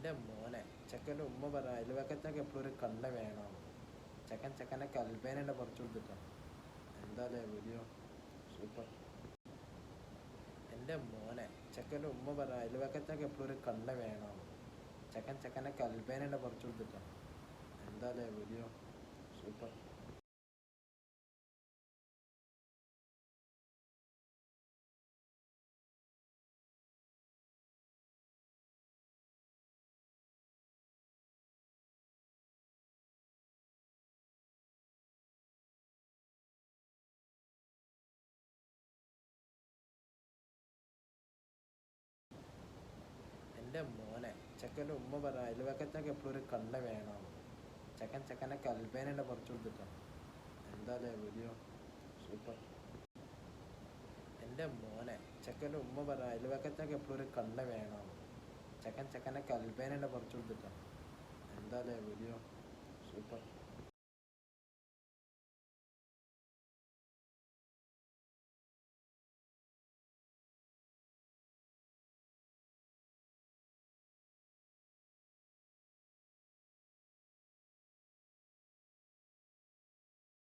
എൻ്റെ മോനെ ചെക്കൻ്റെ ഉമ്മ പറ അയൽവക്കത്തൊക്കെ എപ്പോഴും ഒരു കണ്ണ വേണം. ചെക്കനെ കൽപ്പേനയുടെ പറിച്ചു കൊടുത്തിട്ടാണ്. എന്താ വീഡിയോ സൂപ്പർ. എൻ്റെ മോനെ ചെക്കൻ്റെ ഉമ്മ പറ അയൽവക്കത്തൊക്കെ എപ്പോഴും ഒരു കണ്ണ വേണം. ചെക്കനെ കൽപ്പേനയുടെ പറിച്ചു കൊടുത്തിട്ടാണ്. എന്താ വീഡിയോ സൂപ്പർ. എൻ്റെ മോനെ ചെക്കൻ്റെ ഉമ്മ പറ അയൽവക്കത്തൊക്കെ എപ്പോഴും ഒരു കണ്ണ വേണം. ചെക്കനെ കൽപ്പേനയുടെ പറിച്ചു കൊടുത്തിട്ടാണ്. എന്താ വീഡിയോ സൂപ്പർ. എൻ്റെ മോനെ ചെക്കൻ്റെ ഉമ്മ പറ അയൽവക്കത്തൊക്കെ എപ്പോഴും ഒരു കണ്ണ വേണം. ചെക്കനെ കൽപ്പേനയുടെ പറിച്ചു കൊടുത്തിട്ടാണ്. എന്താ വീഡിയോ